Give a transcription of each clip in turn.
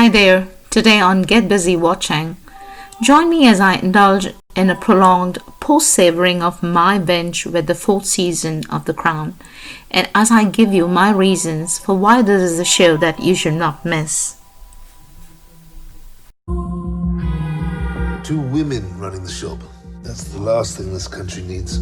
Hi there, today on Get Busy Watching. Join me as I indulge in a prolonged post-savoring of my binge with the fourth season of The Crown, and as I give you my reasons for why this is a show that you should not miss. Two women running the shop. That's the last thing this country needs.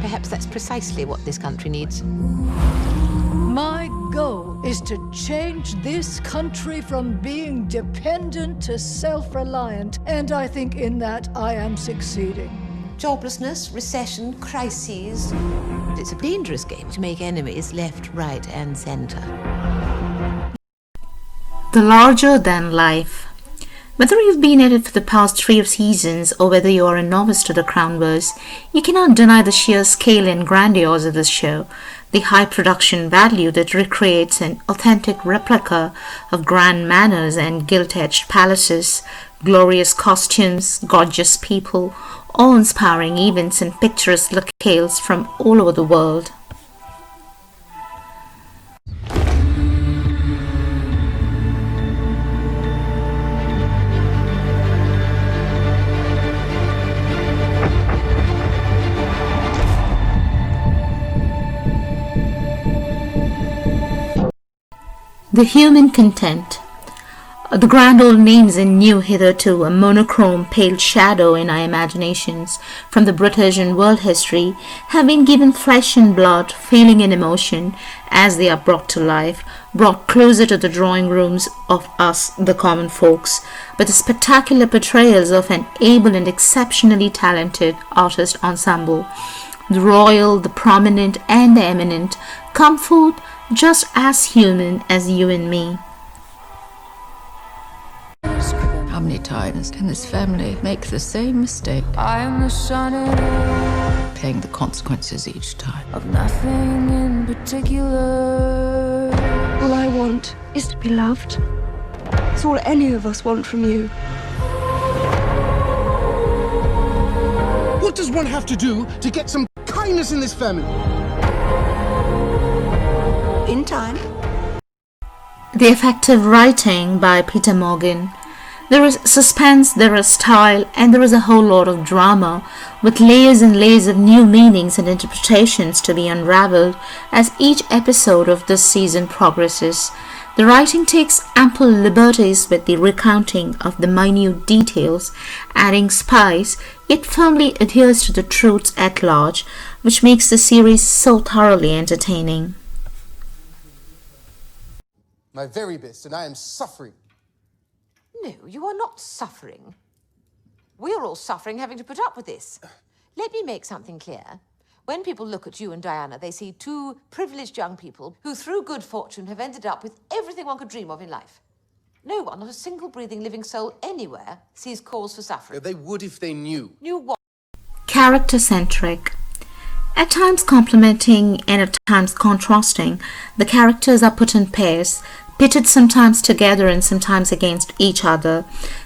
Perhaps that's precisely what this country needs. My goal is to change this country from being dependent to self-reliant, and I think in that I am succeeding. Joblessness, recession, crises. It's a dangerous game to make enemies left, right, and centre. The larger than life. Whether you've been at it for the past 3 seasons or whether you are a novice to the Crownverse, you cannot deny the sheer scale and grandiose of this show, the high production value that recreates an authentic replica of grand manors and gilt-edged palaces, glorious costumes, gorgeous people, awe-inspiring events and picturesque locales from all over the world. The human content. The grand old names and new hitherto a monochrome pale shadow in our imaginations from the British and world history have been given flesh and blood, feeling and emotion as they are brought to life, brought closer to the drawing rooms of us, the common folks, by the spectacular portrayals of an able and exceptionally talented artist ensemble. The royal, the prominent and the eminent come forth just as human as you and me. How many times can this family make the same mistake? I am the son of Paying the consequences each time. nothing in particular. All I want is to be loved. It's all any of us want from you. What does one have to do to get some kindness in this family? In time. The effective writing by Peter Morgan. There is suspense, there is style, and there is a whole lot of drama, with layers and layers of new meanings and interpretations to be unraveled as each episode of this season progresses. The writing takes ample liberties with the recounting of the minute details, adding spice, yet firmly adheres to the truths at large, which makes the series so thoroughly entertaining. My very best, and I am suffering. No, you are not suffering. We're all suffering having to put up with this. Let me make something clear. When people look at you and Diana, they see two privileged young people who, through good fortune, have ended up with everything one could dream of in life. No one, not a single breathing living soul anywhere, sees cause for suffering. They would if they knew. Knew what? Character-centric. At times complementing and at times contrasting, the characters are put in pairs, pitted sometimes together and sometimes against each other,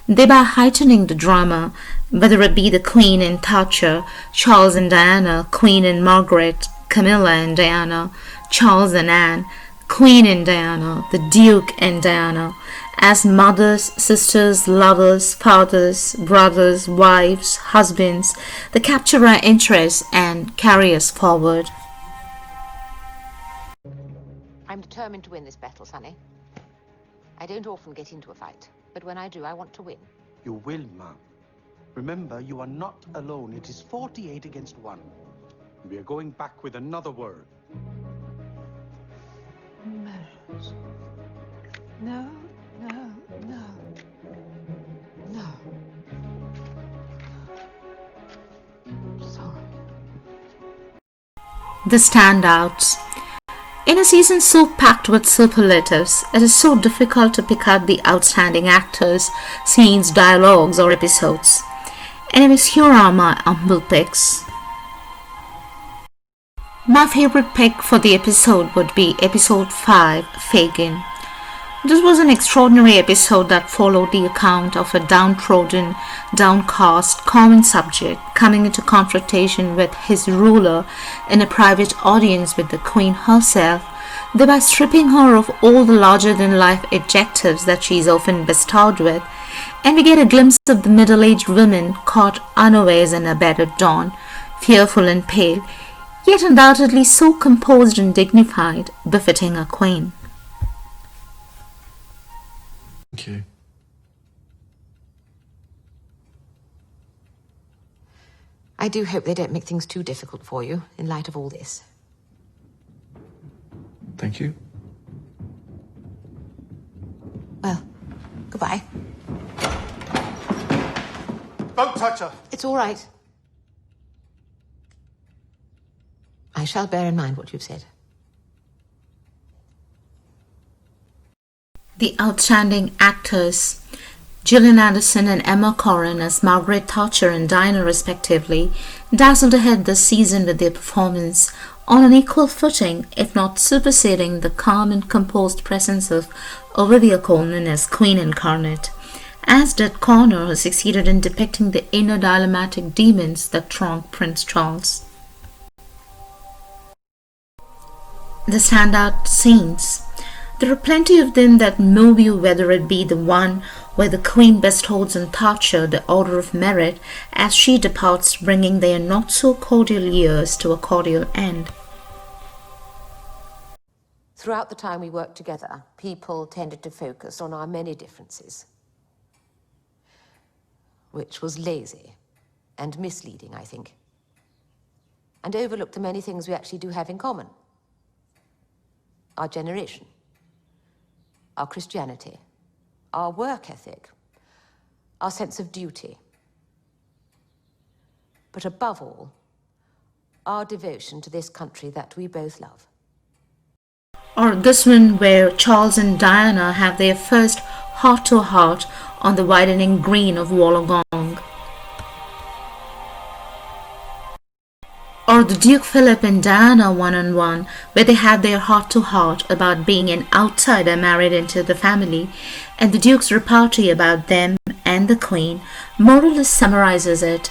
thereby heightening the drama, whether it be the Queen and Thatcher, Charles and Diana, Queen and Margaret, Camilla and Diana, Charles and Anne, Queen and Diana, the Duke and Diana, as mothers, sisters, lovers, fathers, brothers, wives, husbands, they capture our interest and carry us forward. I'm determined to win this battle, Sonny. I don't often get into a fight, but when I do, I want to win. You will, ma'am. Remember, you are not alone. It is 48 against 1. We are going back with another word. Manors. No, no, no. No. Sorry. The standouts. In a season so packed with superlatives, it is so difficult to pick out the outstanding actors, scenes, dialogues, or episodes. Anyways, here are my humble picks. My favorite pick for the episode would be episode 5, Fagin. This was an extraordinary episode that followed the account of a downtrodden, downcast, common subject coming into confrontation with his ruler in a private audience with the Queen herself, thereby stripping her of all the larger-than-life adjectives that she is often bestowed with, and we get a glimpse of the middle-aged woman caught unawares in her bed at dawn, fearful and pale, yet undoubtedly so composed and dignified, befitting a queen. Thank you. I do hope they don't make things too difficult for you in light of all this. Thank you. Well, goodbye. Don't touch her. It's all right. I shall bear in mind what you've said. The outstanding actors Gillian Anderson and Emma Corrin as Margaret Thatcher and Diana respectively dazzled ahead this season with their performance on an equal footing, if not superseding the calm and composed presence of Olivia Colman as Queen Incarnate, as did Connor, who succeeded in depicting the inner dilemmatic demons that thronged Prince Charles. The standout scenes. There are plenty of them that move you, whether it be the one where the Queen bestows on Thatcher the Order of Merit as she departs, bringing their not-so-cordial years to a cordial end. Throughout the time we worked together, people tended to focus on our many differences, which was lazy and misleading, I think, and overlooked the many things we actually do have in common. Our generation, our Christianity, our work ethic, our sense of duty, but above all, our devotion to this country that we both love. Or this one where Charles and Diana have their first heart-to-heart on the widening green of Wollongong. Or the Duke Philip and Diana one-on-one, where they had their heart-to-heart about being an outsider married into the family, and the Duke's repartee about them and the Queen more or less summarizes it.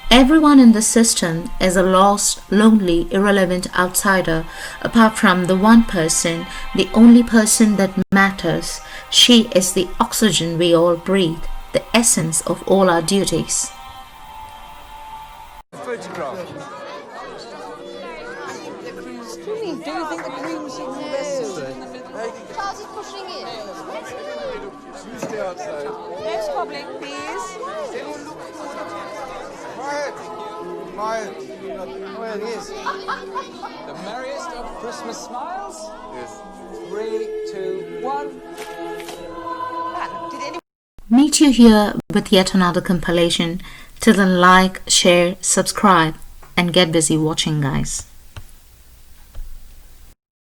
Everyone in the system is a lost, lonely, irrelevant outsider, apart from the one person, the only person that matters. She is the oxygen we all breathe, the essence of all our duties. Photograph. Do you think the Queen should know? Charles is pushing in. You stay outside. No squabbling, please. Quiet. Quiet, yes. The merriest of Christmas smiles? Yes. 3, 2, 1. Did anyone... Meet you here with yet another compilation. Till then, like, share, subscribe, and get busy watching, guys.